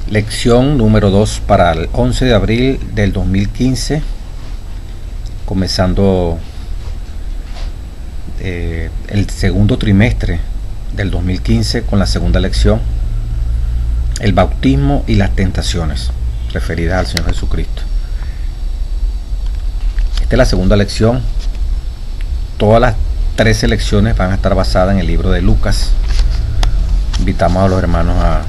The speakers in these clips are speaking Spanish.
Lección número 2 para el 11 de abril del 2015, comenzando el segundo trimestre del 2015 con la segunda lección, el bautismo y las tentaciones, referidas al Señor Jesucristo. Esta es la segunda lección. Todas las 13 lecciones van a estar basadas en el libro de Lucas. Invitamos a los hermanos a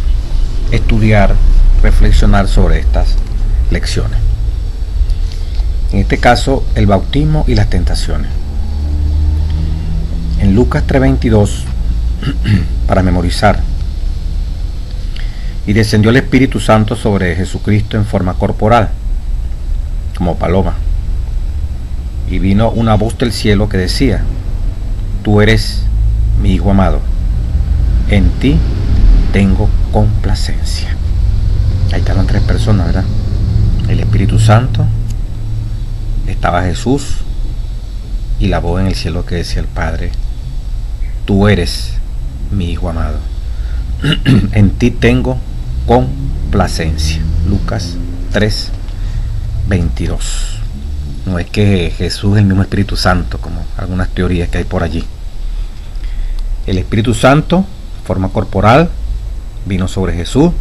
estudiar, reflexionar sobre estas lecciones. En este caso, el bautismo y las tentaciones. En Lucas 3:22, para memorizar: y descendió el Espíritu Santo sobre Jesucristo en forma corporal, como paloma, y vino una voz del cielo que decía: tú eres mi Hijo amado, en ti tengo complacencia. Ahí estaban tres personas, ¿verdad? El Espíritu Santo, estaba Jesús, y la voz en el cielo que decía el Padre: tú eres mi Hijo amado, en ti tengo complacencia. Lucas 3:22. No es que Jesús es el mismo Espíritu Santo, como algunas teorías que hay por allí. El Espíritu Santo, forma corporal, vino sobre Jesús,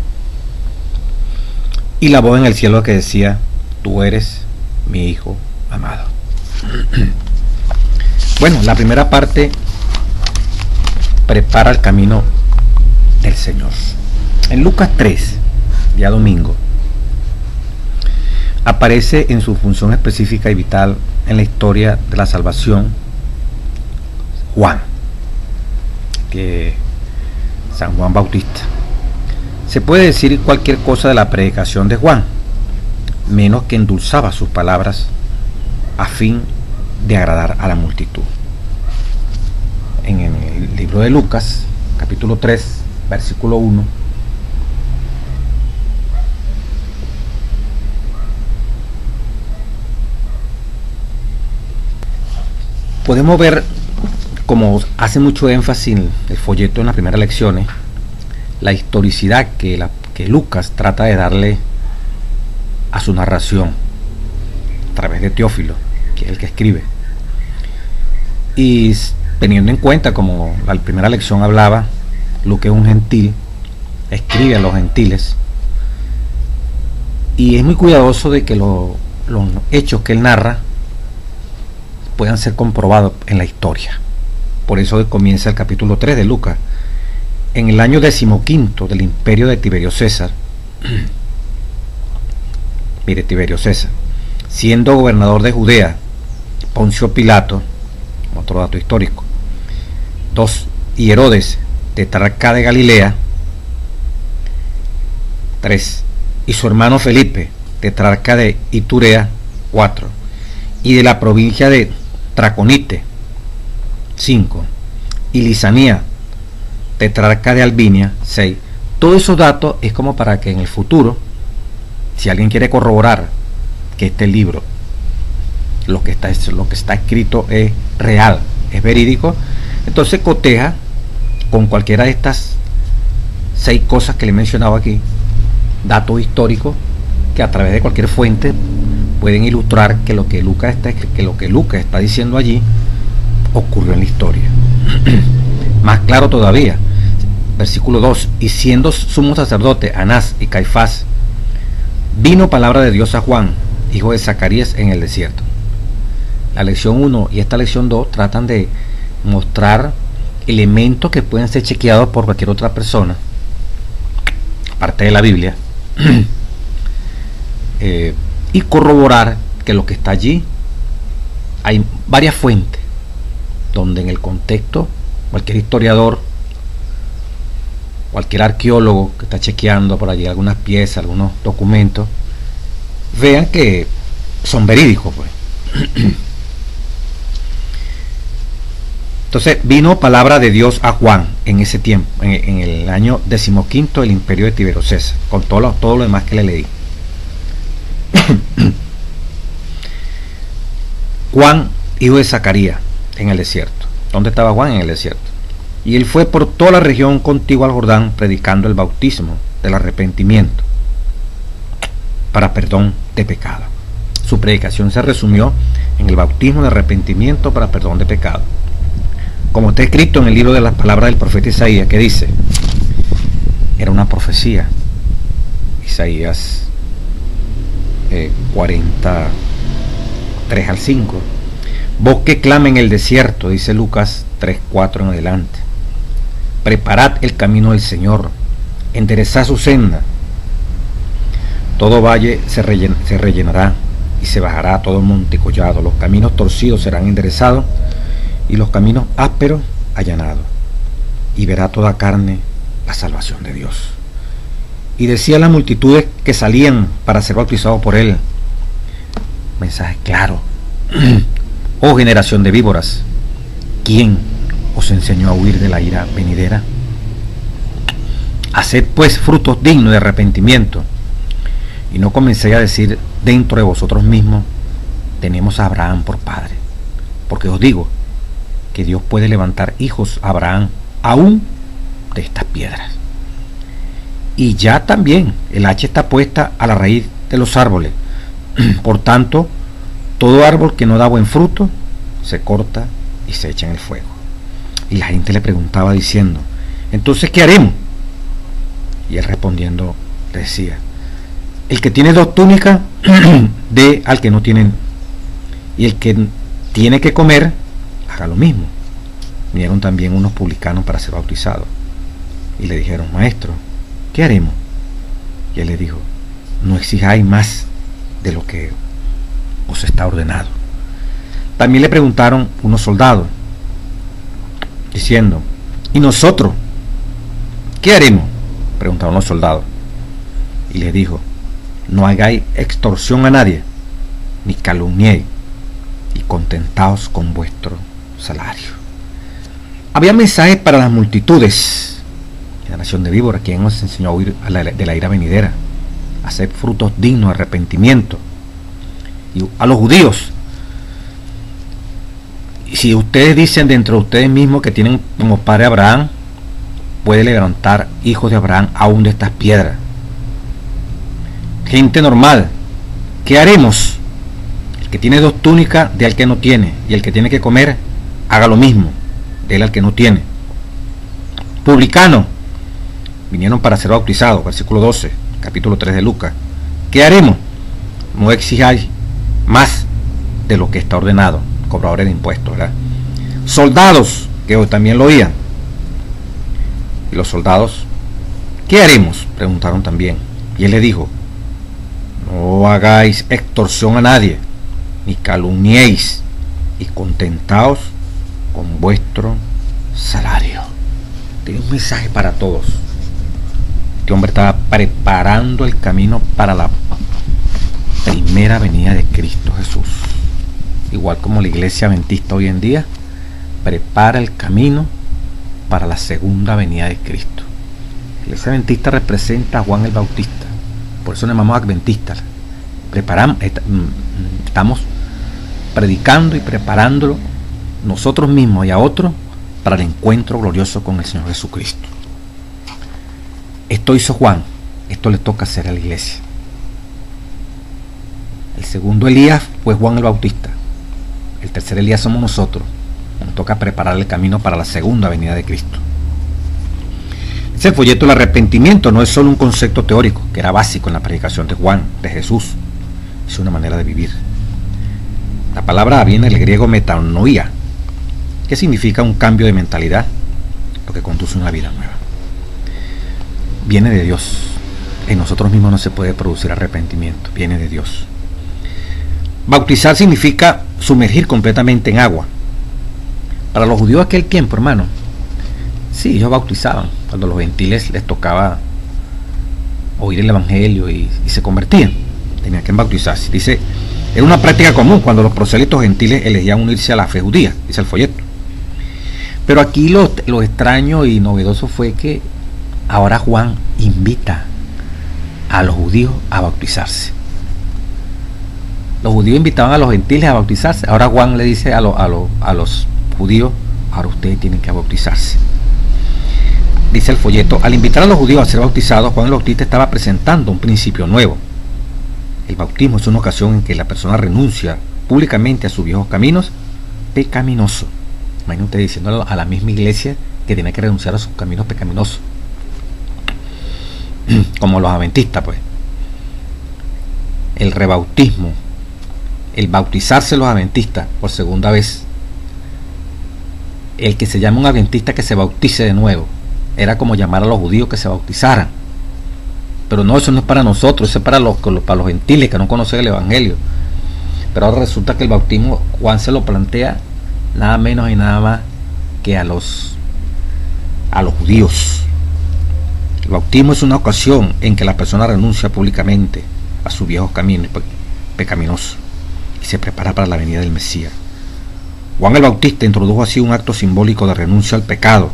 y la voz en el cielo que decía: tú eres mi Hijo amado. Bueno, la primera parte prepara el camino del Señor. En Lucas 3, día domingo, aparece en su función específica y vital en la historia de la salvación Juan, que San Juan Bautista. Se puede decir cualquier cosa de la predicación de Juan, menos que endulzaba sus palabras a fin de agradar a la multitud. En el libro de Lucas, capítulo 3, versículo 1, podemos ver, como hace mucho énfasis el folleto en las primeras lecciones, la historicidad que Lucas trata de darle a su narración a través de Teófilo, que es el que escribe. Y teniendo en cuenta, como la primera lección hablaba, Lucas es un gentil, escribe a los gentiles, y es muy cuidadoso de que los hechos que él narra puedan ser comprobados en la historia. Por eso comienza el capítulo 3 de Lucas. En el año 15 del imperio de Tiberio César, mire, Tiberio César, siendo gobernador de Judea, Poncio Pilato, otro dato histórico, 2, y Herodes, tetrarca de Galilea, 3, y su hermano Felipe, tetrarca de Iturea, 4, y de la provincia de Traconite, 5, y Lisanía, tetrarca de Albinia, 6. Todos esos datos es como para que en el futuro, si alguien quiere corroborar que este libro, lo que está escrito es real, es verídico, entonces coteja con cualquiera de estas 6 cosas que le he mencionado aquí, datos históricos que a través de cualquier fuente pueden ilustrar que lo que Lucas está diciendo allí ocurrió en la historia. Más claro todavía, versículo 2: y siendo sumo sacerdote Anás y Caifás, vino palabra de Dios a Juan, hijo de Zacarías, en el desierto. La lección 1 y esta lección 2 tratan de mostrar elementos que pueden ser chequeados por cualquier otra persona, aparte de la Biblia, y corroborar que lo que está allí, hay varias fuentes donde en el contexto cualquier historiador, cualquier arqueólogo que está chequeando por allí algunas piezas, algunos documentos, vean que son verídicos, pues. Entonces vino palabra de Dios a Juan en ese tiempo, en el año 15 del imperio de Tiberio César, con todo lo demás que le leí. Juan, hijo de Zacarías, en el desierto. ¿Dónde estaba Juan? En el desierto. Y él fue por toda la región contigua al Jordán predicando el bautismo del arrepentimiento para perdón de pecado. Su predicación se resumió en el bautismo de arrepentimiento para perdón de pecado. Como está escrito en el libro de las palabras del profeta Isaías, que dice, era una profecía, Isaías 43 al 5. Voz que clama en el desierto, dice Lucas 3:4 en adelante. Preparad el camino del Señor, enderezad su senda. Todo valle se rellenará y se bajará todo monte y collado. Los caminos torcidos serán enderezados y los caminos ásperos allanados. Y verá toda carne la salvación de Dios. Y decía a las multitudes que salían para ser bautizados por él, mensaje claro: oh generación de víboras, ¿quién os enseñó a huir de la ira venidera? Haced pues frutos dignos de arrepentimiento, y no comencéis a decir dentro de vosotros mismos, tenemos a Abraham por padre, porque os digo que Dios puede levantar hijos a Abraham aún de estas piedras. Y ya también el hacha está puesta a la raíz de los árboles. Por tanto, todo árbol que no da buen fruto se corta y se echa en el fuego. Y la gente le preguntaba diciendo, entonces ¿qué haremos? Y él respondiendo decía, el que tiene 2 túnicas dé al que no tiene, y el que tiene que comer haga lo mismo. Vinieron también unos publicanos para ser bautizados y le dijeron, maestro, ¿qué haremos? Y él le dijo, no exijáis más de lo que os está ordenado. También le preguntaron unos soldados diciendo, ¿y nosotros qué haremos? Preguntaron los soldados. Y le dijo, no hagáis extorsión a nadie, ni calumniéis, y contentaos con vuestro salario. Había mensajes para las multitudes, generación de víboras, quien nos enseñó a huir de la ira venidera, a hacer frutos dignos de arrepentimiento. Y a los judíos, y si ustedes dicen dentro de ustedes mismos que tienen como padre a Abraham, puede levantar hijos de Abraham aún de estas piedras. Gente normal, ¿qué haremos? El que tiene 2 túnicas, dé al que no tiene, y el que tiene que comer, haga lo mismo, déle al que no tiene. Publicanos, vinieron para ser bautizados, versículo 12, capítulo 3 de Lucas. ¿Qué haremos? No exijáis más de lo que está ordenado, cobradores de impuestos, ¿verdad? Soldados, que hoy también lo oían. Y los soldados, ¿qué haremos? Preguntaron también. Y él le dijo, no hagáis extorsión a nadie, ni calumniéis, y contentaos con vuestro salario. Tiene un mensaje para todos. Este hombre estaba preparando el camino para la primera venida de Cristo Jesús. Igual como la iglesia adventista hoy en día prepara el camino para la segunda venida de Cristo. La iglesia adventista representa a Juan el Bautista, por eso nos llamamos adventistas. Estamos predicando y preparándolo nosotros mismos y a otros para el encuentro glorioso con el Señor Jesucristo. Esto hizo Juan, esto le toca hacer a la iglesia. El segundo Elías fue Juan el Bautista, el tercer Elías somos nosotros. Nos toca preparar el camino para la segunda venida de Cristo. Ese folleto del arrepentimiento no es solo un concepto teórico, que era básico en la predicación de Juan, de Jesús. Es una manera de vivir. La palabra viene del griego metanoia, que significa un cambio de mentalidad, lo que conduce a una vida nueva. Viene de Dios. En nosotros mismos no se puede producir arrepentimiento, viene de Dios. Bautizar significa sumergir completamente en agua. Para los judíos de aquel tiempo, hermano, sí, ellos bautizaban cuando a los gentiles les tocaba oír el evangelio y se convertían, tenían que bautizarse. Dice, era una práctica común cuando los prosélitos gentiles elegían unirse a la fe judía, dice el folleto. Pero aquí lo extraño y novedoso fue que ahora Juan invita a los judíos a bautizarse. Los judíos invitaban a los gentiles a bautizarse, ahora Juan le dice a los judíos, ahora ustedes tienen que bautizarse. Dice el folleto, al invitar a los judíos a ser bautizados, Juan el Bautista estaba presentando un principio nuevo. El bautismo es una ocasión en que la persona renuncia públicamente a sus viejos caminos pecaminosos. Imagínate usted diciendo a la misma iglesia que tiene que renunciar a sus caminos pecaminosos. Como los adventistas, pues. El rebautismo, el bautizarse los adventistas por segunda vez, el que se llama un adventista que se bautice de nuevo, era como llamar a los judíos que se bautizaran. Pero no, eso no es para nosotros, eso es para los gentiles que no conocen el evangelio. Pero ahora resulta que el bautismo, Juan se lo plantea nada menos y nada más que a los judíos. El bautismo es una ocasión en que la persona renuncia públicamente a sus viejos caminos pecaminosos y se prepara para la venida del Mesías. Juan el Bautista introdujo así un acto simbólico de renuncia al pecado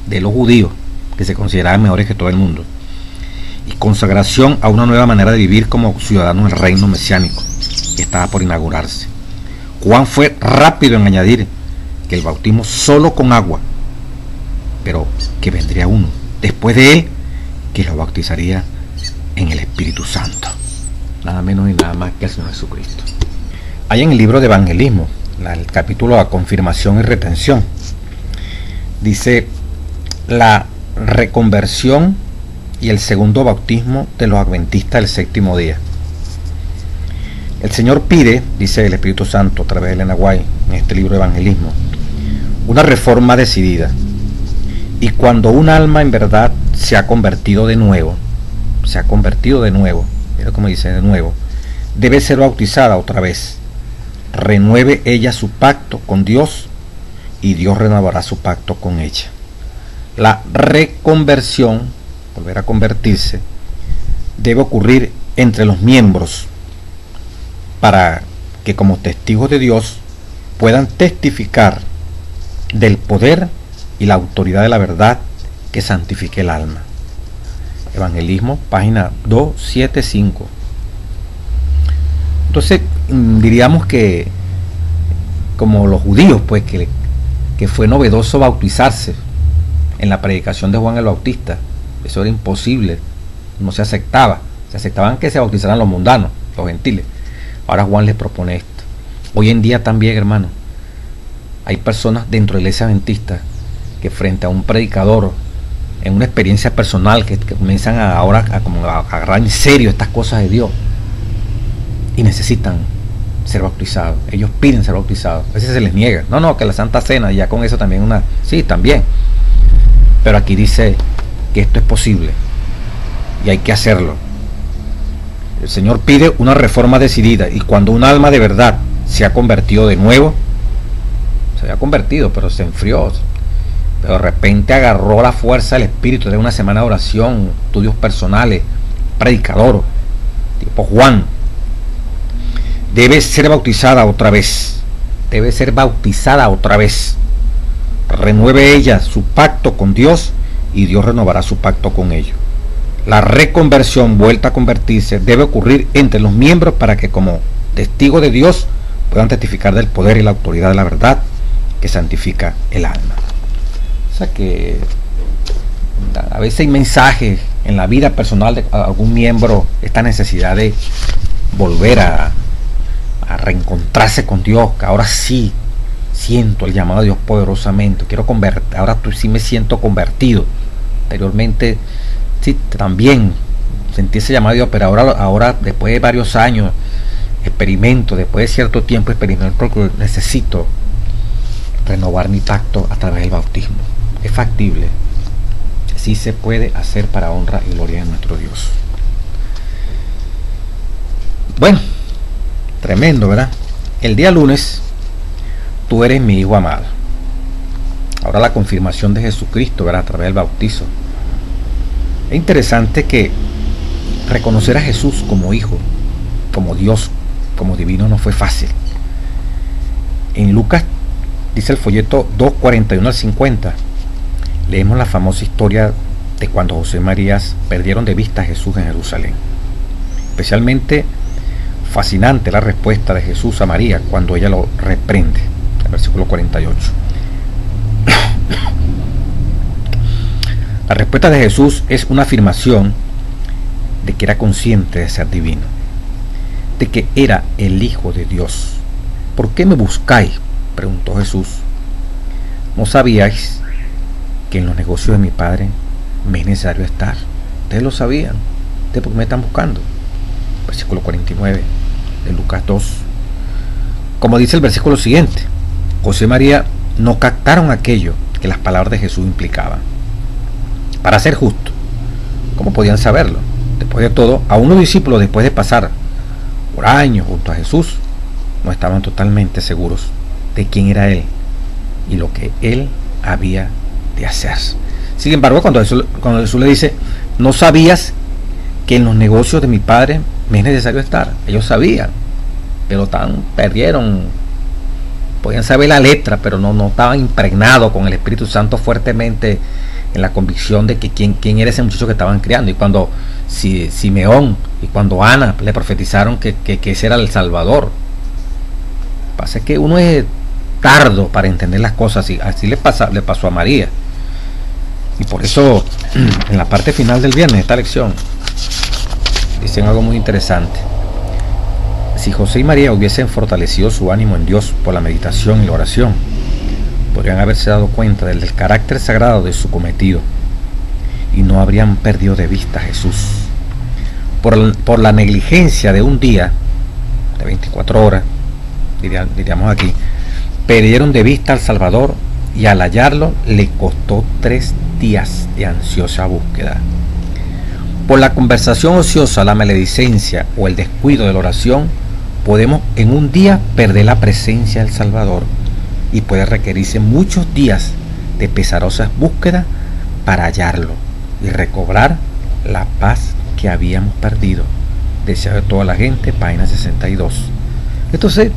de los judíos, que se consideraban mejores que todo el mundo, y consagración a una nueva manera de vivir como ciudadanos del reino mesiánico que estaba por inaugurarse. Juan fue rápido en añadir que el bautismo solo con agua, pero que vendría uno después de él que lo bautizaría en el Espíritu Santo, nada menos y nada más que el Señor Jesucristo. Hay en el libro de Evangelismo, el capítulo a confirmación y retención, dice la reconversión y el segundo bautismo de los adventistas del séptimo día. El Señor pide, dice el Espíritu Santo a través de Elena White en este libro de Evangelismo, una reforma decidida. Y cuando un alma en verdad se ha convertido de nuevo, mira cómo dice, de nuevo, debe ser bautizada otra vez. Renueve ella su pacto con Dios y Dios renovará su pacto con ella. La reconversión, volver a convertirse, debe ocurrir entre los miembros para que como testigos de Dios puedan testificar del poder y la autoridad de la verdad que santifique el alma. Evangelismo, página 275. Entonces diríamos que como los judíos, pues que fue novedoso bautizarse en la predicación de Juan el Bautista. Eso era imposible, no se aceptaba. Se aceptaban que se bautizaran los mundanos, los gentiles. Ahora Juan les propone esto. Hoy en día también, hermano, hay personas dentro de la iglesia adventista que frente a un predicador, en una experiencia personal, que comienzan ahora a agarrar en serio estas cosas de Dios y necesitan ser bautizados. Ellos piden ser bautizados. A veces se les niega. No, que la Santa Cena, ya con eso también sí, también. Pero aquí dice que esto es posible y hay que hacerlo. El Señor pide una reforma decidida, y cuando un alma de verdad se ha convertido de nuevo, se había convertido pero se enfrió, pero de repente agarró la fuerza del Espíritu de una semana de oración, estudios personales, predicador tipo Juan, debe ser bautizada otra vez. Renueve ella su pacto con Dios y Dios renovará su pacto con ellos. La reconversión, vuelta a convertirse, debe ocurrir entre los miembros para que como testigos de Dios puedan testificar del poder y la autoridad de la verdad que santifica el alma. O sea que a veces hay mensajes en la vida personal de algún miembro, esta necesidad de volver a reencontrarse con Dios, que ahora sí siento el llamado de Dios poderosamente, quiero convertir, ahora sí me siento convertido. Anteriormente sí, también sentí ese llamado de Dios, pero ahora después de varios años después de cierto tiempo experimento que necesito renovar mi pacto a través del bautismo. Es factible, sí se puede hacer para honra y gloria de nuestro Dios. Bueno, tremendo, ¿verdad? El día lunes, tú eres mi hijo amado. Ahora la confirmación de Jesucristo, ¿verdad? A través del bautizo. Es interesante que reconocer a Jesús como hijo, como Dios, como divino, no fue fácil. En Lucas, dice el folleto 2:41 al 50, leemos la famosa historia de cuando José y María perdieron de vista a Jesús en Jerusalén. Especialmente fascinante la respuesta de Jesús a María cuando ella lo reprende. El versículo 48. La respuesta de Jesús es una afirmación de que era consciente de ser divino. de que era el Hijo de Dios. ¿Por qué me buscáis?, preguntó Jesús. ¿No sabíais que en los negocios de mi Padre me es necesario estar? Ustedes lo sabían. ¿Ustedes por qué me están buscando? Versículo 49 de Lucas 2. Como dice el versículo siguiente, José y María no captaron aquello que las palabras de Jesús implicaban. Para ser justo, ¿cómo podían saberlo? Después de todo, aún los discípulos, después de pasar por años junto a Jesús, no estaban totalmente seguros de quién era Él y lo que Él había de hacer. Sin embargo, cuando Jesús le dice, ¿no sabías que en los negocios de mi Padre me es necesario estar? Ellos sabían, pero perdieron. Podían saber la letra, pero no estaban impregnados con el Espíritu Santo fuertemente en la convicción de que quién era ese muchacho que estaban criando. Y cuando Simeón y cuando Ana le profetizaron que ese era el Salvador. Pasa que uno es tardo para entender las cosas, y así le pasó a María. Y por eso en la parte final del viernes de esta lección dicen algo muy interesante. Si José y María hubiesen fortalecido su ánimo en Dios por la meditación y la oración, podrían haberse dado cuenta del carácter sagrado de su cometido y no habrían perdido de vista a Jesús. Por la negligencia de un día, de 24 horas, diríamos aquí, perdieron de vista al Salvador, y al hallarlo le costó 3 días de ansiosa búsqueda. Por la conversación ociosa, la maledicencia o el descuido de la oración, podemos en un día perder la presencia del Salvador, y puede requerirse muchos días de pesarosas búsquedas para hallarlo y recobrar la paz que habíamos perdido. Deseo de toda la gente, página 62. Entonces,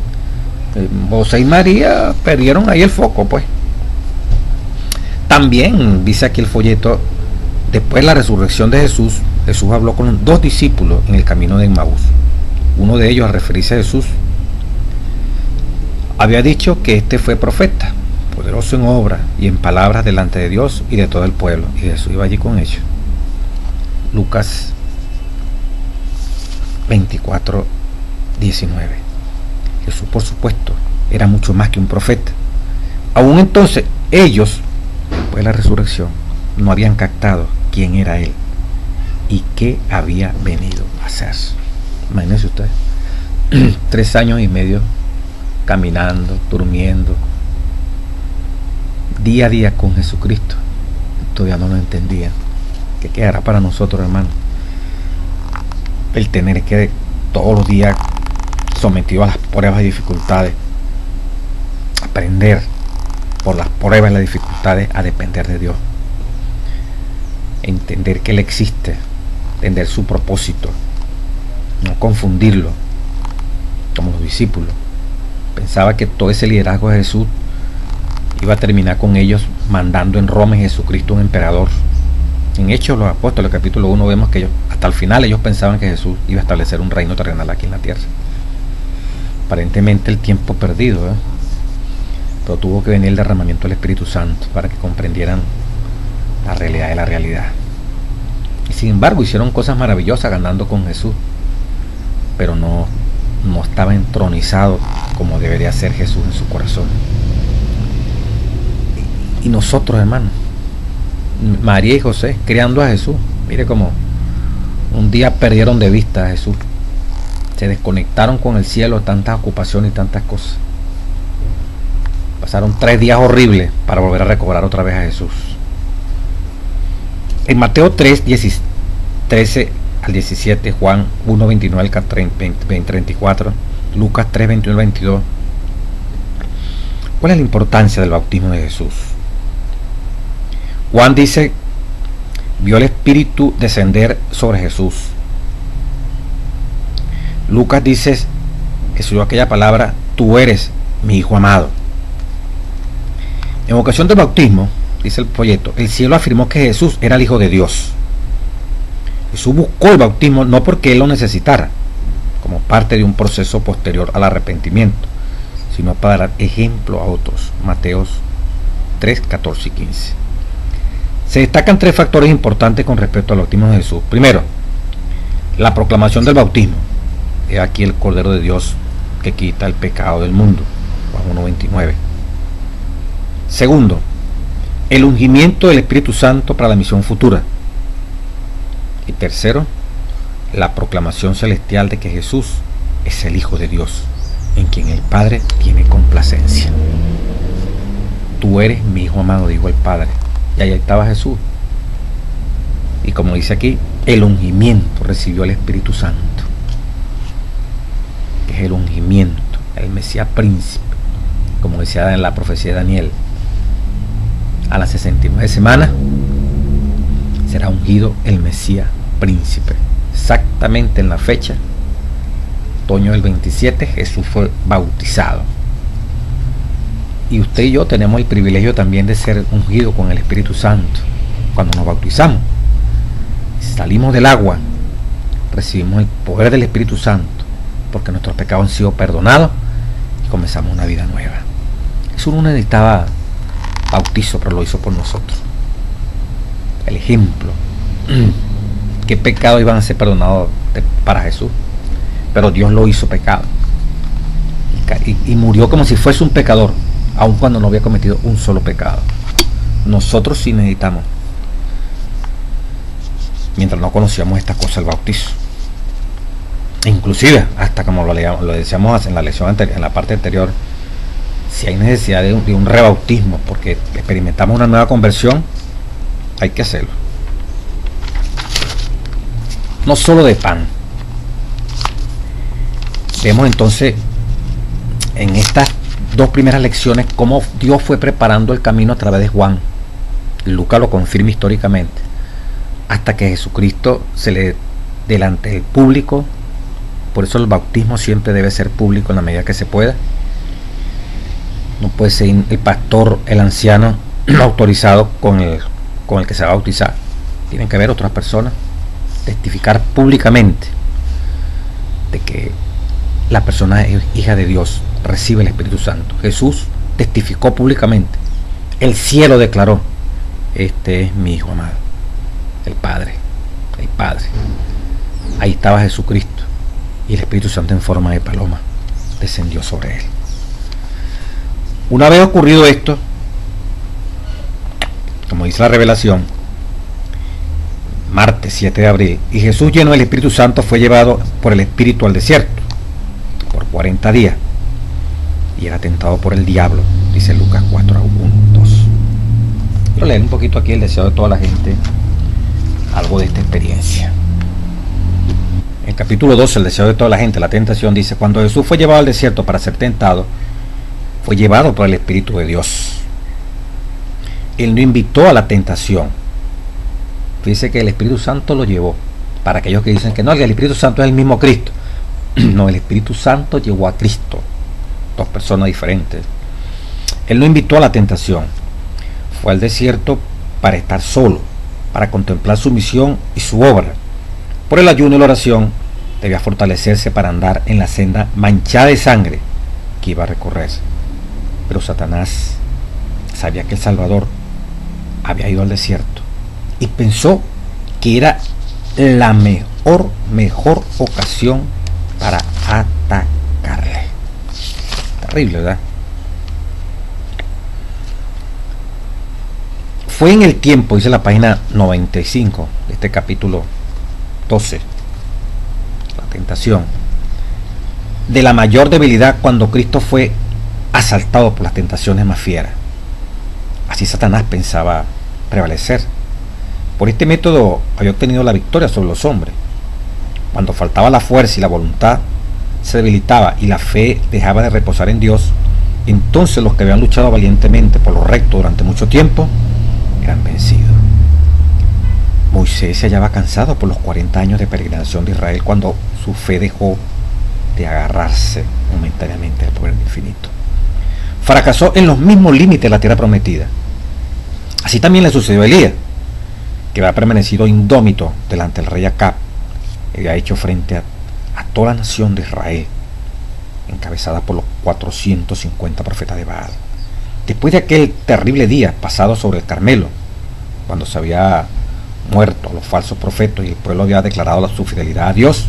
José y María perdieron ahí el foco, pues. También dice aquí el folleto, después de la resurrección de Jesús habló con 2 discípulos en el camino de Emmaús. Uno de ellos, al referirse a Jesús, había dicho que este fue profeta, poderoso en obra y en palabras delante de Dios y de todo el pueblo, y Jesús iba allí con ellos. Lucas 24, 19. Jesús, por supuesto, era mucho más que un profeta. Aún entonces, ellos, después de la resurrección, no habían captado quién era Él y qué había venido a hacer. Imagínense ustedes, 3 años y medio caminando, durmiendo, día a día con Jesucristo. Todavía no lo entendían. ¿Qué quedará para nosotros, hermanos? El tener que todos los días sometido a las pruebas y dificultades, aprender por las pruebas y las dificultades a depender de Dios, entender que Él existe, entender su propósito, no confundirlo como los discípulos. Pensaba que todo ese liderazgo de Jesús iba a terminar con ellos mandando en Roma en Jesucristo un emperador. En Hechos los Apóstoles, capítulo 1, vemos que hasta el final ellos pensaban que Jesús iba a establecer un reino terrenal aquí en la tierra. Aparentemente el tiempo perdido, pero tuvo que venir el derramamiento del Espíritu Santo para que comprendieran la realidad de la realidad. Y sin embargo hicieron cosas maravillosas ganando con Jesús, pero no estaba entronizado como debería ser Jesús en su corazón. Y nosotros, hermanos, María y José, criando a Jesús, mire cómo un día perdieron de vista a Jesús, se desconectaron con el cielo, tantas ocupaciones y tantas cosas. Pasaron 3 días horribles para volver a recobrar otra vez a Jesús. En Mateo 3, 13 al 17, Juan 1, 29 al 34, Lucas 3, 21 al 22. ¿Cuál es la importancia del bautismo de Jesús? Juan dice, vio el Espíritu descender sobre Jesús. Lucas dice que se oyó aquella palabra, tú eres mi Hijo amado. En ocasión del bautismo, dice el folleto, el cielo afirmó que Jesús era el Hijo de Dios. Jesús buscó el bautismo no porque Él lo necesitara, como parte de un proceso posterior al arrepentimiento, sino para dar ejemplo a otros. Mateos 3, 14 y 15. Se destacan 3 factores importantes con respecto al bautismo de Jesús. Primero, la proclamación del bautismo. He aquí el Cordero de Dios que quita el pecado del mundo. Juan 1:29. Segundo, el ungimiento del Espíritu Santo para la misión futura. Y tercero, la proclamación celestial de que Jesús es el Hijo de Dios, en quien el Padre tiene complacencia. Tú eres mi Hijo amado, dijo el Padre. Y ahí estaba Jesús. Y como dice aquí, el ungimiento recibió el Espíritu Santo, que es el ungimiento, el Mesías príncipe, como decía en la profecía de Daniel. A las 69 semanas será ungido el Mesías príncipe. Exactamente en la fecha, otoño del 27, Jesús fue bautizado. Y usted y yo tenemos el privilegio también de ser ungidos con el Espíritu Santo. Cuando nos bautizamos, salimos del agua, recibimos el poder del Espíritu Santo, porque nuestros pecados han sido perdonados y comenzamos una vida nueva. Jesús no necesitaba bautizo, pero lo hizo por nosotros. El ejemplo. ¿Qué pecados iban a ser perdonados para Jesús? Pero Dios lo hizo pecado. Y murió como si fuese un pecador, aun cuando no había cometido un solo pecado. Nosotros sí necesitamos, mientras no conocíamos esta cosa, el bautizo. E inclusive, hasta como lo decíamos en la lección anterior, en la parte anterior, si hay necesidad de un rebautismo porque experimentamos una nueva conversión, hay que hacerlo. No solo de pan. Vemos entonces en estas dos primeras lecciones cómo Dios fue preparando el camino a través de Juan. Lucas lo confirma históricamente, hasta que Jesucristo se le delante del público. Por eso el bautismo siempre debe ser público en la medida que se pueda. No puede ser el pastor, el anciano autorizado con el que se va a bautizar. Tienen que haber otras personas, testificar públicamente de que la persona es hija de Dios, recibe el Espíritu Santo. Jesús testificó públicamente. El cielo declaró: este es mi Hijo amado, el Padre. Ahí estaba Jesucristo, y el Espíritu Santo en forma de paloma descendió sobre él. Una vez ocurrido esto, como dice la revelación, martes 7 de abril, y Jesús, lleno del Espíritu Santo, fue llevado por el Espíritu al desierto por 40 días y era tentado por el diablo, dice Lucas 4:1-2. Quiero leer un poquito aquí el deseo de toda la gente, algo de esta experiencia. En el capítulo 12, el deseo de toda la gente, la tentación, dice: cuando Jesús fue llevado al desierto para ser tentado, fue llevado por el Espíritu de Dios. Él no invitó a la tentación. Dice que el Espíritu Santo lo llevó. Para aquellos que dicen que no, el Espíritu Santo es el mismo Cristo. No, el Espíritu Santo llevó a Cristo. Dos personas diferentes. Él no invitó a la tentación. Fue al desierto para estar solo, para contemplar su misión y su obra. Por el ayuno y la oración debía fortalecerse para andar en la senda manchada de sangre que iba a recorrerse. Pero Satanás sabía que el Salvador había ido al desierto y pensó que era la mejor ocasión para atacarle. Terrible, ¿verdad? Fue en el tiempo, dice la página 95 de este capítulo 12, la tentación, de la mayor debilidad, cuando Cristo fue asaltado por las tentaciones más fieras. Así Satanás pensaba prevalecer. Por este método había obtenido la victoria sobre los hombres. Cuando faltaba la fuerza y la voluntad se debilitaba y la fe dejaba de reposar en Dios, entonces los que habían luchado valientemente por lo recto durante mucho tiempo eran vencidos. Moisés se hallaba cansado por los 40 años de peregrinación de Israel, cuando su fe dejó de agarrarse momentáneamente al poder infinito. Fracasó en los mismos límites de la tierra prometida. Así también le sucedió a Elías, que había permanecido indómito delante del rey Acab, y había hecho frente a toda la nación de Israel, encabezada por los 450 profetas de Baal. Después de aquel terrible día pasado sobre el Carmelo, cuando se había muerto a los falsos profetas y el pueblo había declarado su fidelidad a Dios,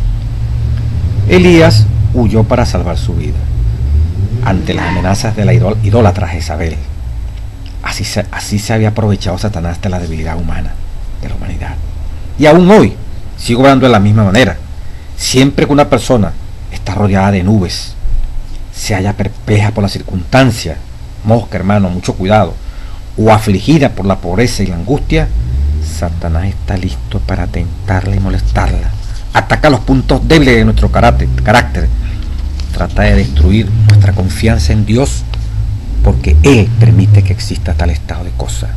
Elías huyó para salvar su vida ante las amenazas de la idólatra Jezabel. Así se había aprovechado Satanás de la debilidad humana, de la humanidad. Y aún hoy sigue obrando de la misma manera. Siempre que una persona está rodeada de nubes, se halla perpleja por las circunstancias, mosca hermano, mucho cuidado, o afligida por la pobreza y la angustia, Satanás está listo para tentarla y molestarla. Ataca los puntos débiles de nuestro carácter. Trata de destruir nuestra confianza en Dios, porque Él permite que exista tal estado de cosas.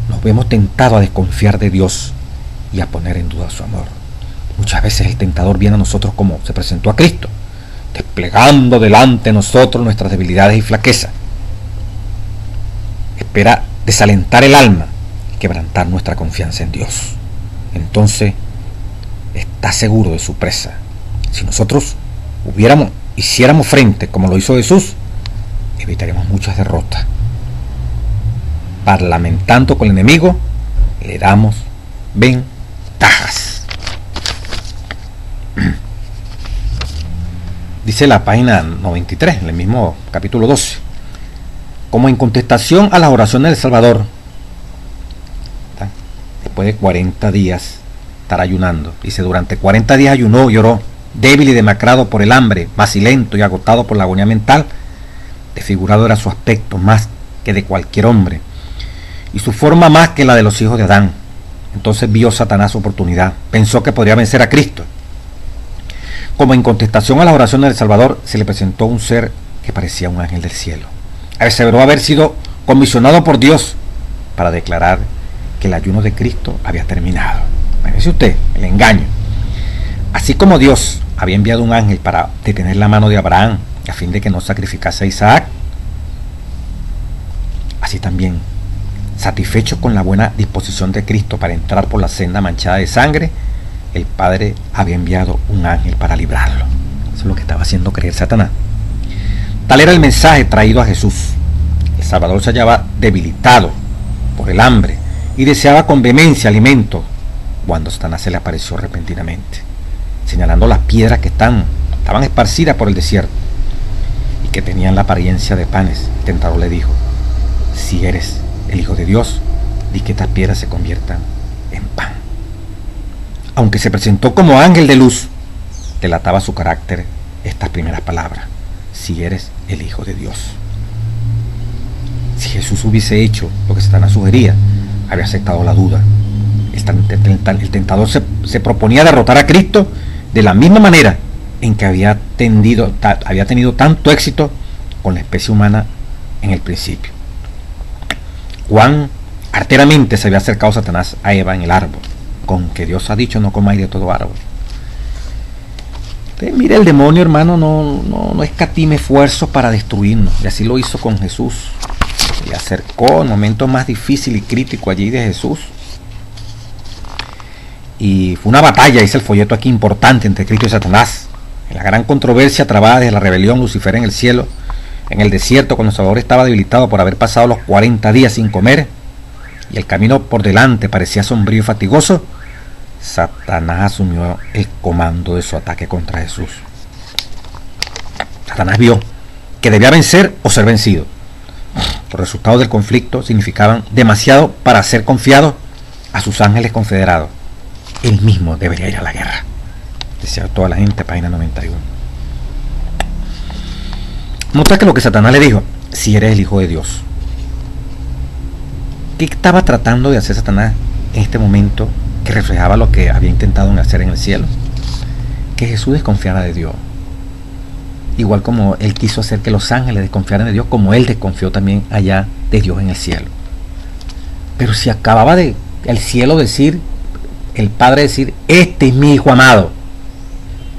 Nos vemos tentados a desconfiar de Dios y a poner en duda su amor. Muchas veces el tentador viene a nosotros como se presentó a Cristo, desplegando delante de nosotros nuestras debilidades y flaquezas. Espera desalentar el alma y quebrantar nuestra confianza en Dios. Entonces está seguro de su presa. Si nosotros hiciéramos frente como lo hizo Jesús, evitaríamos muchas derrotas. Parlamentando con el enemigo, le damos ventajas. Dice la página 93, en el mismo capítulo 12. Como en contestación a las oraciones del Salvador, después de 40 días estar ayunando, dice, durante 40 días ayunó y oró, débil y demacrado por el hambre, macilento y agotado por la agonía mental. Desfigurado era su aspecto más que de cualquier hombre, y su forma más que la de los hijos de Adán. Entonces vio Satanás su oportunidad, pensó que podría vencer a Cristo. Como en contestación a las oraciones del Salvador, se le presentó un ser que parecía un ángel del cielo. Aseveró haber sido comisionado por Dios para declarar que el ayuno de Cristo había terminado. Imagínese usted el engaño. Así como Dios había enviado un ángel para detener la mano de Abraham a fin de que no sacrificase a Isaac, así también, satisfecho con la buena disposición de Cristo para entrar por la senda manchada de sangre, el Padre había enviado un ángel para librarlo. Eso es lo que estaba haciendo creer Satanás. Tal era el mensaje traído a Jesús. El Salvador se hallaba debilitado por el hambre y deseaba con vehemencia alimento, cuando Satanás se le apareció repentinamente, señalando las piedras que estaban esparcidas por el desierto y que tenían la apariencia de panes. El tentador le dijo: si eres el Hijo de Dios, di que estas piedras se conviertan en pan. Aunque se presentó como ángel de luz, delataba su carácter estas primeras palabras: si eres el Hijo de Dios. Si Jesús hubiese hecho lo que Satanás sugería, había aceptado la duda. El tentador se proponía derrotar a Cristo de la misma manera en que había tenido tanto éxito con la especie humana en el principio. Cuán arteramente se había acercado Satanás a Eva en el árbol, con que Dios ha dicho: no comáis de todo árbol. Entonces, mire, el demonio, hermano, no escatime esfuerzos para destruirnos, y así lo hizo con Jesús. Se le acercó en momentos más difíciles y críticos allí de Jesús, y fue una batalla, dice el folleto aquí, importante entre Cristo y Satanás. En la gran controversia trabada desde la rebelión Lucifer en el cielo, en el desierto, cuando el Salvador estaba debilitado por haber pasado los 40 días sin comer, y el camino por delante parecía sombrío y fatigoso, Satanás asumió el comando de su ataque contra Jesús. Satanás vio que debía vencer o ser vencido. Los resultados del conflicto significaban demasiado para ser confiados a sus ángeles confederados. Él mismo debería ir a la guerra, decía toda la gente, página 91. Nota que lo que Satanás le dijo: si eres el Hijo de Dios. ¿Qué estaba tratando de hacer Satanás en este momento que reflejaba lo que había intentado hacer en el cielo? Que Jesús desconfiara de Dios, igual como él quiso hacer que los ángeles desconfiaran de Dios, como él desconfió también allá de Dios en el cielo. Pero si acababa de el cielo decir, el Padre decir: este es mi Hijo amado,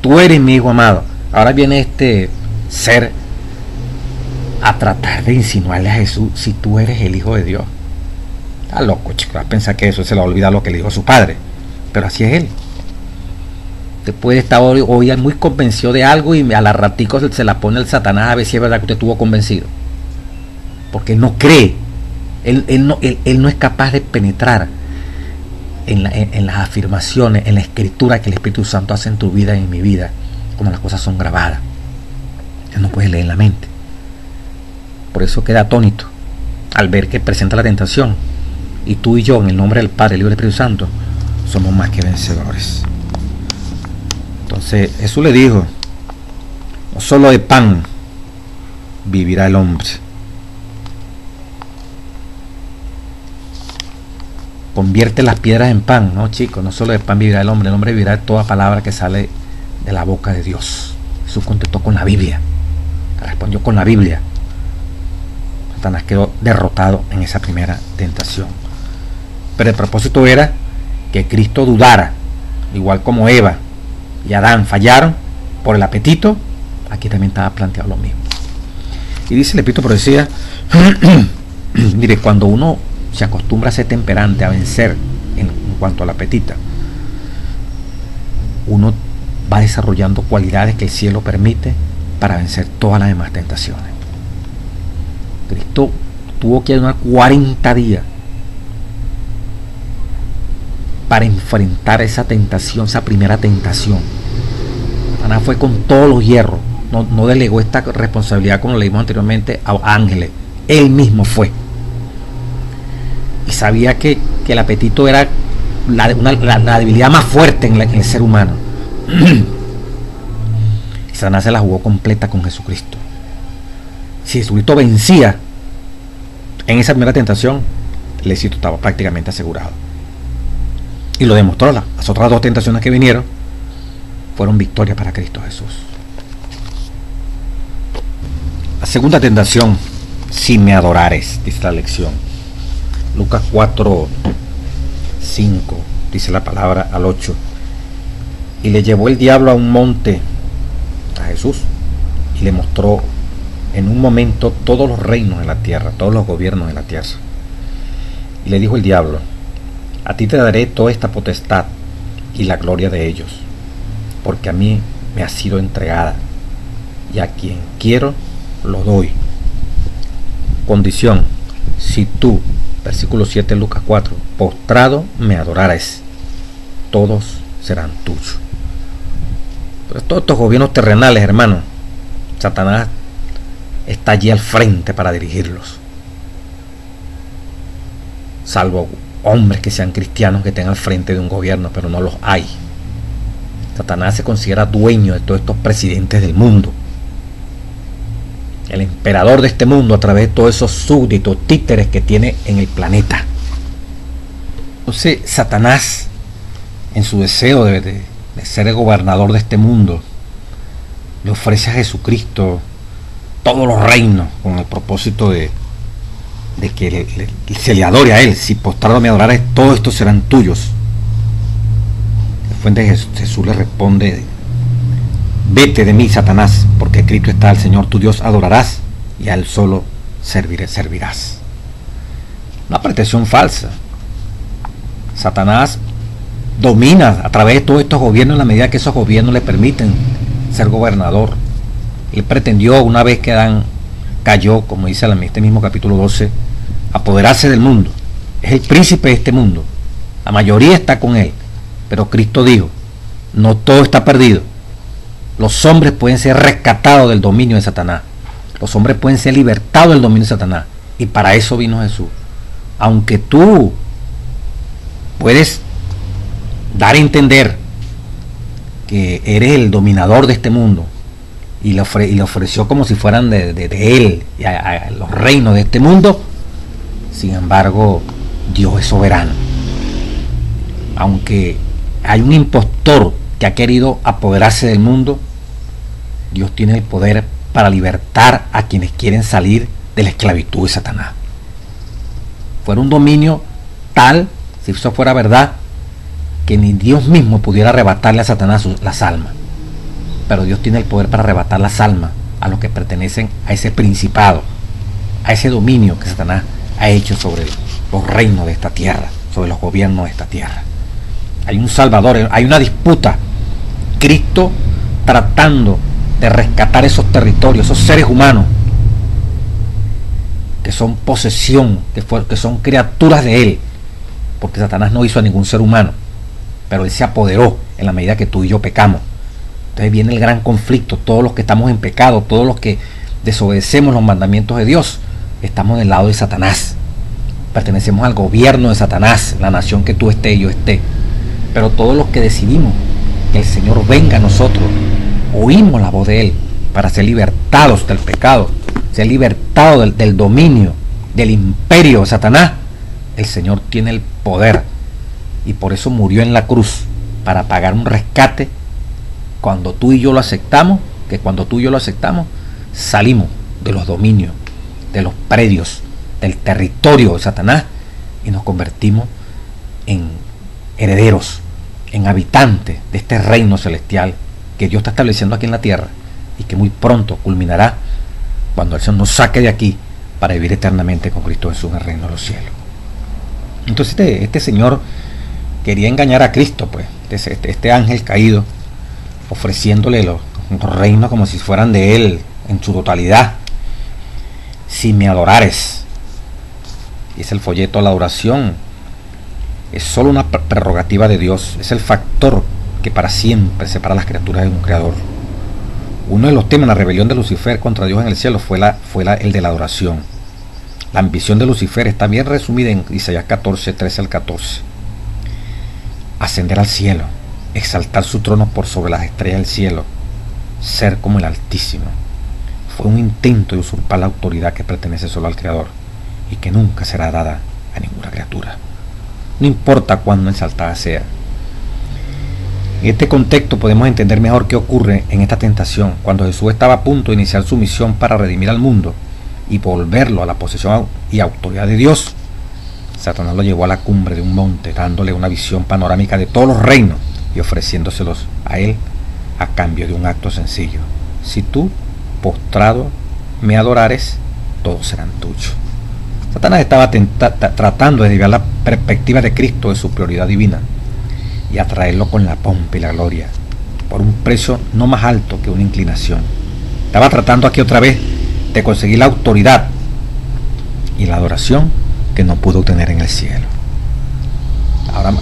tú eres mi Hijo amado, ahora viene este ser a tratar de insinuarle a Jesús: si tú eres el Hijo de Dios. Está loco, chico, vas a pensar que eso se le va a olvidar lo que le dijo su padre, pero así es él. Usted puede estar hoy muy convencido de algo y a la ratico se la pone el Satanás a ver si es verdad que usted estuvo convencido, porque él no cree, él no es capaz de penetrar en las afirmaciones, en la escritura que el Espíritu Santo hace en tu vida y en mi vida, como las cosas son grabadas. Ya no puedes leer la mente. Por eso queda atónito al ver que presenta la tentación. Y tú y yo, en el nombre del Padre, del Hijo y del Espíritu Santo, somos más que vencedores. Entonces Jesús le dijo: no solo de pan vivirá el hombre. Convierte las piedras en pan. No, chicos, no solo de pan vivirá el hombre vivirá de toda palabra que sale de la boca de Dios. Jesús contestó con la Biblia. Respondió con la Biblia. Satanás quedó derrotado en esa primera tentación. Pero el propósito era que Cristo dudara, igual como Eva y Adán fallaron por el apetito. Aquí también estaba planteado lo mismo. Y dice el Espíritu Profecía, mire, cuando uno se acostumbra a ser temperante, a vencer en cuanto al apetito, uno va desarrollando cualidades que el cielo permite para vencer todas las demás tentaciones. Cristo tuvo que ayunar 40 días para enfrentar esa tentación, esa primera tentación. Satanás fue con todos los hierros, no delegó esta responsabilidad, como leímos anteriormente, a ángeles. Él mismo fue. Y sabía que el apetito era la debilidad más fuerte en el ser humano. Y Satanás se la jugó completa con Jesucristo. Si Jesucristo vencía en esa primera tentación, el éxito estaba prácticamente asegurado. Y lo demostró. Las otras dos tentaciones que vinieron fueron victorias para Cristo Jesús. La segunda tentación: si me adorares, dice la lección. Lucas 4:5 dice la palabra al 8. Y le llevó el diablo a un monte a Jesús y le mostró en un momento todos los reinos de la tierra, todos los gobiernos de la tierra. Y le dijo el diablo: a ti te daré toda esta potestad y la gloria de ellos, porque a mí me ha sido entregada, y a quien quiero lo doy. Condición: si tú, versículo 7 de Lucas 4, postrado me adorares, todos serán tuyos. Pero todos estos gobiernos terrenales, hermanos, Satanás está allí al frente para dirigirlos. Salvo hombres que sean cristianos que estén al frente de un gobierno, pero no los hay. Satanás se considera dueño de todos estos presidentes del mundo, el emperador de este mundo, a través de todos esos súbditos, títeres que tiene en el planeta. Entonces Satanás, en su deseo de ser el gobernador de este mundo, le ofrece a Jesucristo todos los reinos con el propósito de que se le adore a él. Si postrado me adorares, todos estos serán tuyos. La fuente de Jesús le responde: vete de mí, Satanás, porque escrito está: al Señor tu Dios adorarás y a él solo servirás. Una pretensión falsa. Satanás domina a través de todos estos gobiernos en la medida que esos gobiernos le permiten ser gobernador. Él pretendió, una vez que Adán cayó, como dice este mismo capítulo 12, apoderarse del mundo. Es el príncipe de este mundo. La mayoría está con él. Pero Cristo dijo: no todo está perdido. Los hombres pueden ser rescatados del dominio de Satanás. Los hombres pueden ser libertados del dominio de Satanás. Y para eso vino Jesús. Aunque tú puedes dar a entender que eres el dominador de este mundo, y le ofreció como si fueran de él y a los reinos de este mundo, sin embargo Dios es soberano. Aunque hay un impostor que ha querido apoderarse del mundo, Dios tiene el poder para libertar a quienes quieren salir de la esclavitud de Satanás. Fuera un dominio tal, si eso fuera verdad, que ni Dios mismo pudiera arrebatarle a Satanás las almas. Pero Dios tiene el poder para arrebatar las almas a los que pertenecen a ese principado, a ese dominio que Satanás ha hecho sobre los reinos de esta tierra, sobre los gobiernos de esta tierra. Hay un Salvador, hay una disputa. Cristo tratando de rescatar esos territorios, esos seres humanos que son posesión, que son criaturas de él, porque Satanás no hizo a ningún ser humano, pero él se apoderó en la medida que tú y yo pecamos. Entonces viene el gran conflicto. Todos los que estamos en pecado, todos los que desobedecemos los mandamientos de Dios, estamos del lado de Satanás. Pertenecemos al gobierno de Satanás, la nación que tú estés y yo esté. Pero todos los que decidimos que el Señor venga a nosotros, oímos la voz de Él para ser libertados del pecado, ser libertados del dominio, del imperio de Satanás. El Señor tiene el poder y por eso murió en la cruz, para pagar un rescate. Cuando tú y yo lo aceptamos, salimos de los dominios, de los predios, del territorio de Satanás y nos convertimos en herederos, en habitantes de este reino celestial que Dios está estableciendo aquí en la tierra y que muy pronto culminará cuando el Señor nos saque de aquí para vivir eternamente con Cristo Jesús en el reino de los cielos. Entonces este señor quería engañar a Cristo, pues, este ángel caído, ofreciéndole los reinos como si fueran de él en su totalidad. Si me adorares, y es el folleto a la adoración, es solo una prerrogativa de Dios, es el factor que para siempre separa a las criaturas de un creador. Uno de los temas de la rebelión de Lucifer contra Dios en el cielo fue el de la adoración. La ambición de Lucifer está bien resumida en Isaías 14, 13 al 14. Ascender al cielo, exaltar su trono por sobre las estrellas del cielo, ser como el Altísimo. Fue un intento de usurpar la autoridad que pertenece solo al Creador y que nunca será dada a ninguna criatura, no importa cuán exaltada sea. En este contexto podemos entender mejor qué ocurre en esta tentación cuando Jesús estaba a punto de iniciar su misión para redimir al mundo y volverlo a la posesión y autoridad de Dios. Satanás lo llevó a la cumbre de un monte, dándole una visión panorámica de todos los reinos y ofreciéndoselos a él a cambio de un acto sencillo: si tú, postrado, me adorares, todos serán tuyos. Satanás estaba tratando de desviar la perspectiva de Cristo de su prioridad divina y atraerlo con la pompa y la gloria por un precio no más alto que una inclinación. Estaba tratando aquí otra vez de conseguir la autoridad y la adoración que no pudo obtener en el cielo. Ahora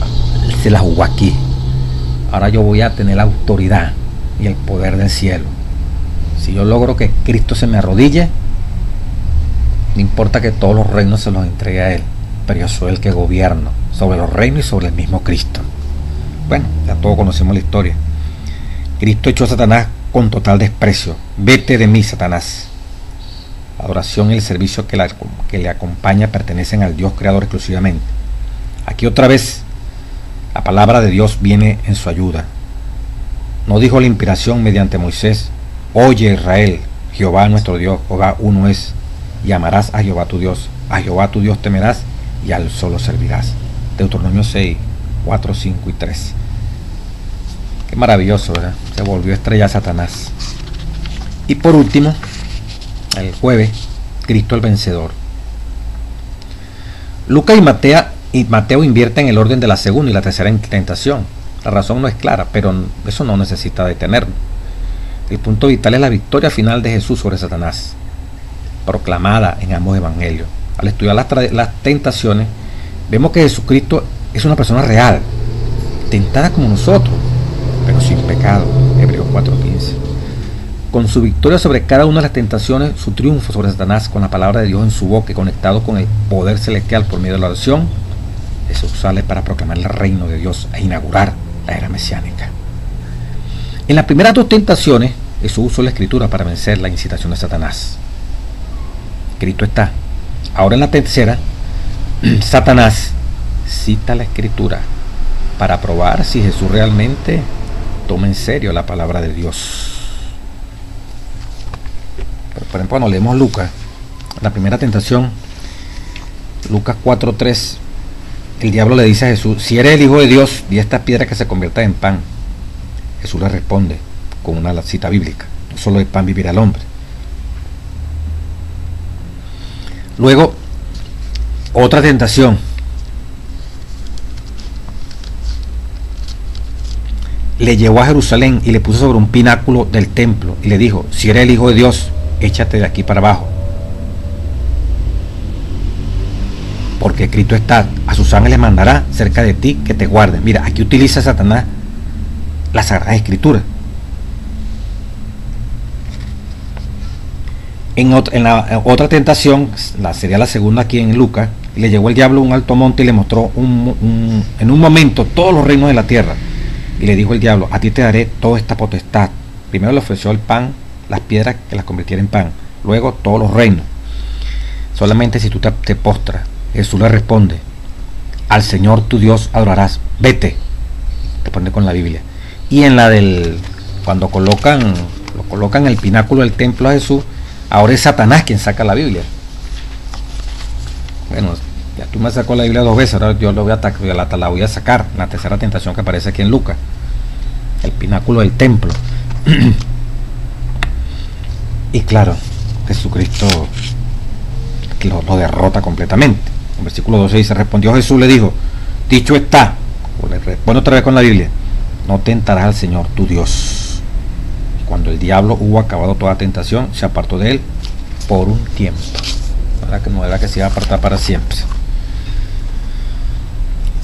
se la jugó aquí. Ahora yo voy a tener la autoridad y el poder del cielo. Si yo logro que Cristo se me arrodille, no importa que todos los reinos se los entregue a Él, pero yo soy el que gobierno sobre los reinos y sobre el mismo Cristo. Bueno, ya todos conocemos la historia. Cristo echó a Satanás con total desprecio. Vete de mí, Satanás. La adoración y el servicio que le acompaña pertenecen al Dios creador exclusivamente. Aquí otra vez la palabra de Dios viene en su ayuda. No dijo la inspiración mediante Moisés: oye, Israel, Jehová nuestro Dios, Jehová uno es, y amarás a Jehová tu Dios temerás y al solo servirás. Deuteronomio 6, 4, 5 y 3. Qué maravilloso, ¿verdad? Se volvió estrella Satanás. Y por último, el jueves, Cristo el vencedor. Lucas y Mateo invierten el orden de la segunda y la tercera tentación. La razón no es clara, pero eso no necesita detenernos. El punto vital es la victoria final de Jesús sobre Satanás, proclamada en ambos evangelios. Al estudiar las tentaciones, vemos que Jesucristo es una persona real, tentada como nosotros, pero sin pecado. Hebreos 4:15. Con su victoria sobre cada una de las tentaciones, su triunfo sobre Satanás con la palabra de Dios en su boca y conectado con el poder celestial por medio de la oración, Jesús sale para proclamar el reino de Dios e inaugurar la era mesiánica. En las primeras dos tentaciones, Jesús usó la escritura para vencer la incitación de Satanás. Cristo está. Ahora en la tercera, Satanás cita la escritura para probar si Jesús realmente toma en serio la palabra de Dios. Pero, por ejemplo, cuando leemos Lucas, la primera tentación, Lucas 4:3, el diablo le dice a Jesús: si eres el Hijo de Dios, di a estas piedras que se conviertan en pan. Jesús le responde con una cita bíblica: no solo de pan vivirá el hombre. Luego, otra tentación. Le llevó a Jerusalén y le puso sobre un pináculo del templo y le dijo: si eres el Hijo de Dios, échate de aquí para abajo, porque Cristo está, a sus ángeles mandará cerca de ti que te guarden. Mira, aquí utiliza Satanás la Sagrada Escritura. En la otra tentación, sería la segunda aquí en Lucas, le llegó el diablo a un alto monte y le mostró en un momento todos los reinos de la tierra. Y le dijo el diablo: a ti te daré toda esta potestad. Primero le ofreció el pan, las piedras que las convirtiera en pan, luego todos los reinos. Solamente si tú te postras. Jesús le responde: al Señor tu Dios adorarás, vete. Responde con la Biblia. Y en la cuando lo colocan en el pináculo del templo a Jesús, ahora es Satanás quien saca la Biblia. Bueno, ya tú me sacó la Biblia 2 veces, ahora yo la voy a sacar en la tercera tentación que aparece aquí en Lucas, el pináculo del templo. Y claro, Jesucristo lo derrota completamente. En versículo 12 dice: respondió Jesús, le dijo: dicho está, responde otra vez con la Biblia, no tentarás al Señor tu Dios. Cuando el diablo hubo acabado toda tentación, se apartó de él por un tiempo. No era que se iba a apartar para siempre.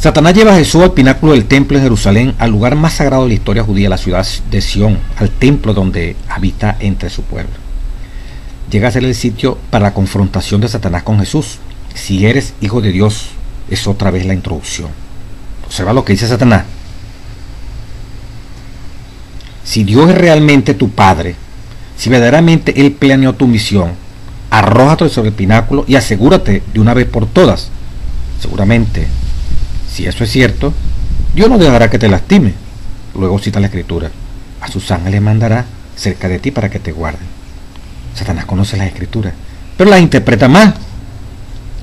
Satanás lleva a Jesús al pináculo del templo en Jerusalén, al lugar más sagrado de la historia judía, la ciudad de Sión, al templo donde habita entre su pueblo. Llega a ser el sitio para la confrontación de Satanás con Jesús. Si eres hijo de Dios, es otra vez la introducción. Observa lo que dice Satanás. Si Dios es realmente tu Padre, si verdaderamente Él planeó tu misión, arrójate sobre el pináculo y asegúrate de una vez por todas. Seguramente, si eso es cierto, Dios no dejará que te lastime. Luego cita la Escritura: a sus ángeles mandará cerca de ti para que te guarden. Satanás conoce las Escrituras, pero las interpreta mal.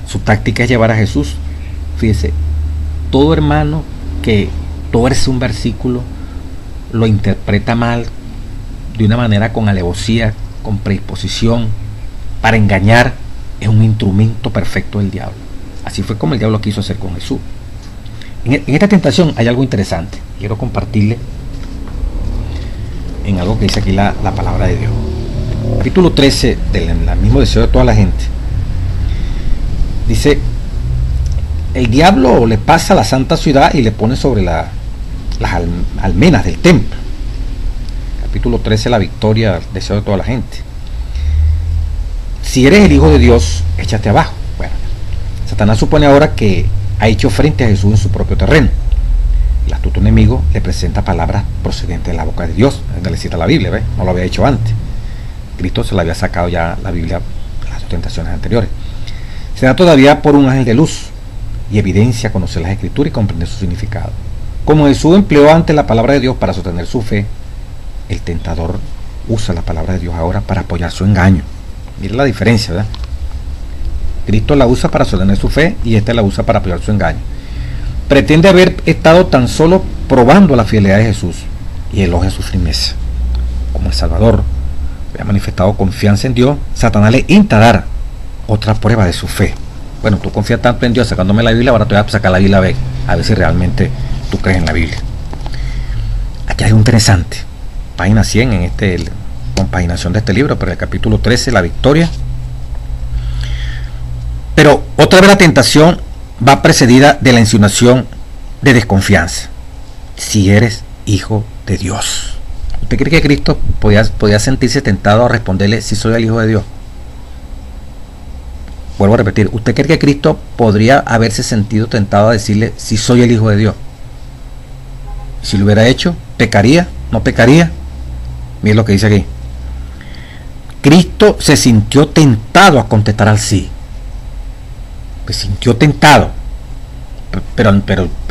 Su táctica es llevar a Jesús. Fíjese, todo hermano que tuerce un versículo lo interpreta mal, de una manera con alevosía, con predisposición, para engañar, es un instrumento perfecto del diablo. Así fue como el diablo quiso hacer con Jesús. En esta tentación hay algo interesante. Quiero compartirle en algo que dice aquí la palabra de Dios. Capítulo 13 del mismo deseo de toda la gente. Dice: el diablo le pasa a la santa ciudad y le pone sobre las almenas del templo. Capítulo 13, la victoria, el deseo de toda la gente. Si eres el Hijo de Dios, échate abajo. Bueno, Satanás supone ahora que ha hecho frente a Jesús en su propio terreno. El astuto enemigo le presenta palabras procedentes de la boca de Dios. Le cita la Biblia, ¿ves? No lo había hecho antes. Cristo se le había sacado ya la Biblia en las tentaciones anteriores. Se da todavía por un ángel de luz y evidencia conocer las Escrituras y comprender su significado. Como Jesús empleó antes la palabra de Dios para sostener su fe, el tentador usa la palabra de Dios ahora para apoyar su engaño. Mira la diferencia, ¿verdad? Cristo la usa para sostener su fe y este la usa para apoyar su engaño. Pretende haber estado tan solo probando la fidelidad de Jesús y elogia su firmeza. Como el Salvador había manifestado confianza en Dios, Satanás le insta a dar otra prueba de su fe. Bueno, tú confías tanto en Dios sacándome la Biblia, ahora te voy a sacar la Biblia a ver si realmente tú crees en la Biblia. Aquí hay un interesante, página 100 en compaginación de este libro, pero el capítulo 13, la victoria. Pero otra vez la tentación va precedida de la insinuación de desconfianza. Si eres hijo de Dios. ¿Usted cree que Cristo podía sentirse tentado a responderle: si soy el Hijo de Dios? Vuelvo a repetir, ¿usted cree que Cristo podría haberse sentido tentado a decirle: si soy el Hijo de Dios? Si lo hubiera hecho, ¿pecaría? ¿No pecaría? Miren lo que dice aquí. Cristo se sintió tentado a contestar al sí. Se sintió tentado. Pero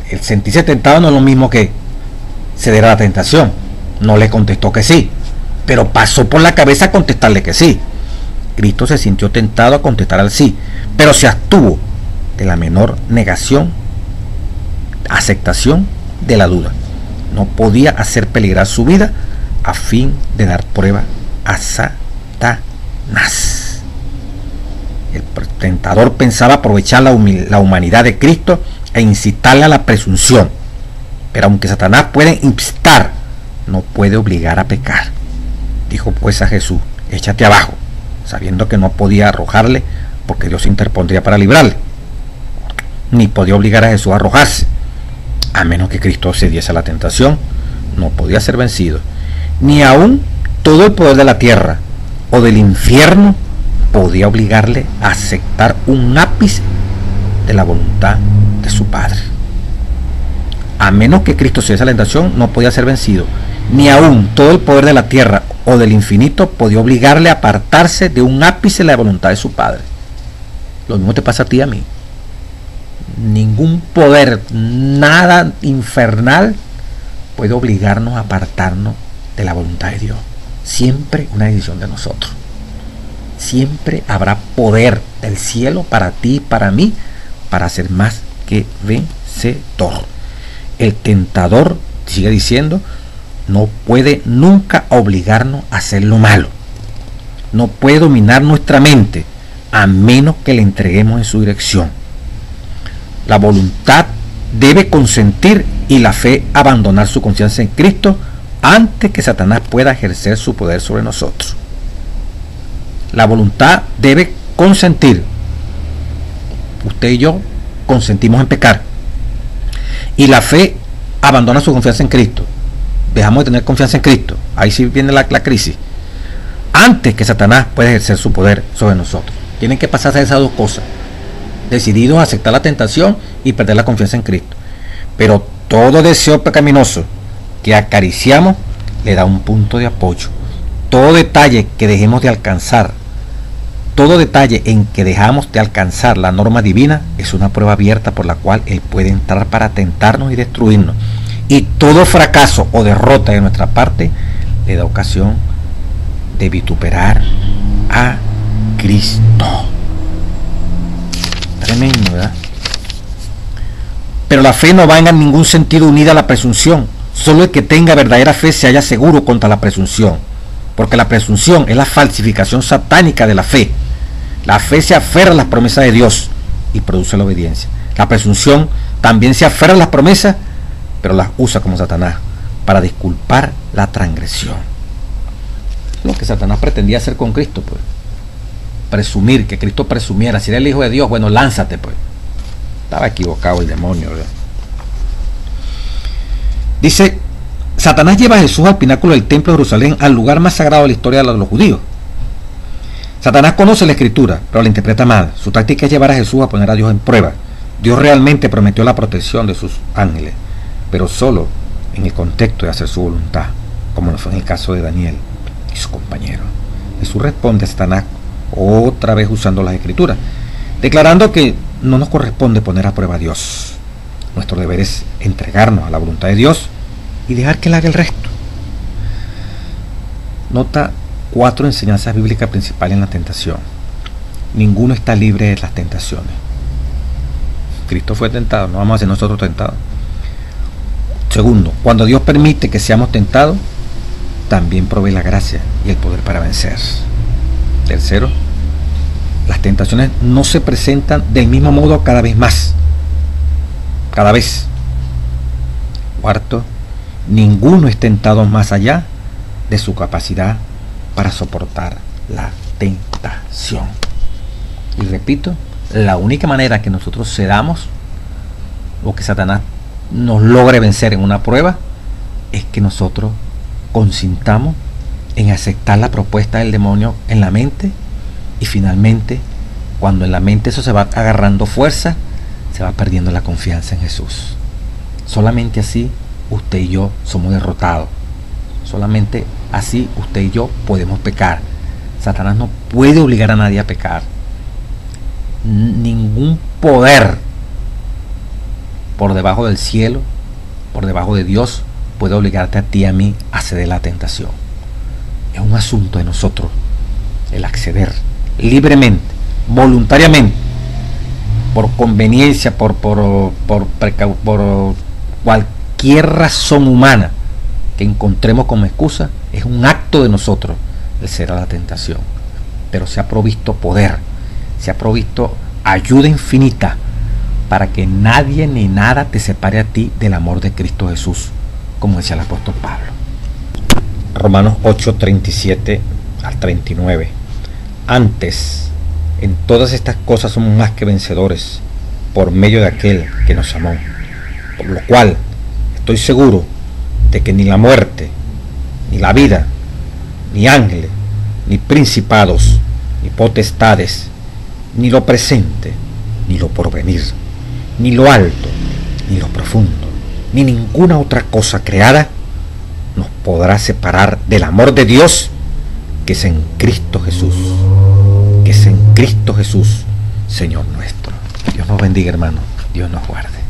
el sentirse tentado no es lo mismo que ceder a la tentación. No le contestó que sí, pero pasó por la cabeza contestarle que sí. Cristo se sintió tentado a contestar al sí, pero se abstuvo de la menor negación, aceptación de la duda. No podía hacer peligrar su vida a fin de dar prueba a Satanás. El tentador pensaba aprovechar la humanidad de Cristo e incitarle a la presunción. Pero aunque Satanás puede instar, no puede obligar a pecar. Dijo pues a Jesús: échate abajo, sabiendo que no podía arrojarle porque Dios interpondría para librarle. Ni podía obligar a Jesús a arrojarse. A menos que Cristo cediese a la tentación, no podía ser vencido. Ni aún todo el poder de la tierra o del infierno podía obligarle a aceptar un ápice de la voluntad de su Padre. A menos que Cristo cediese a la tentación, no podía ser vencido. Ni aún todo el poder de la tierra o del infinito podía obligarle a apartarse de un ápice de la voluntad de su Padre. Lo mismo te pasa a ti y a mí. Ningún poder, nada infernal puede obligarnos a apartarnos de la voluntad de Dios. Siempre una decisión de nosotros. Siempre habrá poder del cielo para ti y para mí para ser más que vencedor. El tentador, sigue diciendo, no puede nunca obligarnos a hacer lo malo. No puede dominar nuestra mente a menos que le entreguemos en su dirección. La voluntad debe consentir y la fe abandonar su confianza en Cristo antes que Satanás pueda ejercer su poder sobre nosotros. La voluntad debe consentir. Usted y yo consentimos en pecar. Y la fe abandona su confianza en Cristo. Dejamos de tener confianza en Cristo. Ahí sí viene la crisis. Antes que Satanás pueda ejercer su poder sobre nosotros. Tienen que pasarse esas dos cosas. Decididos a aceptar la tentación y perder la confianza en Cristo. Pero todo deseo pecaminoso que acariciamos le da un punto de apoyo. Todo detalle que dejemos de alcanzar, todo detalle en que dejamos de alcanzar la norma divina es una prueba abierta por la cual Él puede entrar para tentarnos y destruirnos. Y todo fracaso o derrota de nuestra parte le da ocasión de vituperar a Cristo. Tremendo, ¿verdad? Pero la fe no va en ningún sentido unida a la presunción. Solo el que tenga verdadera fe se halla seguro contra la presunción. Porque la presunción es la falsificación satánica de la fe. La fe se aferra a las promesas de Dios y produce la obediencia. La presunción también se aferra a las promesas, pero las usa como Satanás para disculpar la transgresión. Lo que Satanás pretendía hacer con Cristo, pues. Presumir, que Cristo presumiera. Si era el Hijo de Dios, bueno, lánzate, pues. Estaba equivocado el demonio, ¿verdad? Dice, Satanás lleva a Jesús al pináculo del templo de Jerusalén, al lugar más sagrado de la historia de los judíos. Satanás conoce la escritura, pero la interpreta mal. Su táctica es llevar a Jesús a poner a Dios en prueba. Dios realmente prometió la protección de sus ángeles, pero solo en el contexto de hacer su voluntad, como lo fue en el caso de Daniel y su compañero. Jesús responde a Satanás otra vez usando las escrituras, declarando que no nos corresponde poner a prueba a Dios. Nuestro deber es entregarnos a la voluntad de Dios y dejar que Él haga el resto. Nota 4 enseñanzas bíblicas principales en la tentación. Ninguno está libre de las tentaciones. Cristo fue tentado, no vamos a ser nosotros tentados. Segundo, cuando Dios permite que seamos tentados, también provee la gracia y el poder para vencer. Tercero, las tentaciones no se presentan del mismo modo cada vez más. Cada vez. Cuarto, ninguno es tentado más allá de su capacidad para soportar la tentación. Y repito, la única manera que nosotros cedamos o que Satanás nos logre vencer en una prueba es que nosotros consintamos en aceptar la propuesta del demonio en la mente, y finalmente, cuando en la mente eso se va agarrando fuerza, se va perdiendo la confianza en Jesús. Solamente así usted y yo somos derrotados. Solamente así usted y yo podemos pecar. Satanás no puede obligar a nadie a pecar. Ningún poder por debajo del cielo, por debajo de Dios, puede obligarte a ti y a mí a ceder a la tentación. Es un asunto de nosotros el acceder libremente, voluntariamente, por conveniencia, por cualquier razón humana que encontremos como excusa. Es un acto de nosotros el ceder a la tentación. Pero se ha provisto poder, se ha provisto ayuda infinita para que nadie ni nada te separe a ti del amor de Cristo Jesús, como decía el apóstol Pablo. Romanos 8:37 al 39. Antes, en todas estas cosas somos más que vencedores por medio de aquel que nos amó. Por lo cual, estoy seguro de que ni la muerte, ni la vida, ni ángeles, ni principados, ni potestades, ni lo presente, ni lo porvenir, ni lo alto, ni lo profundo, ni ninguna otra cosa creada nos podrá separar del amor de Dios que es en Cristo Jesús, que es en Cristo Jesús, Señor nuestro. Dios nos bendiga, hermano. Dios nos guarde.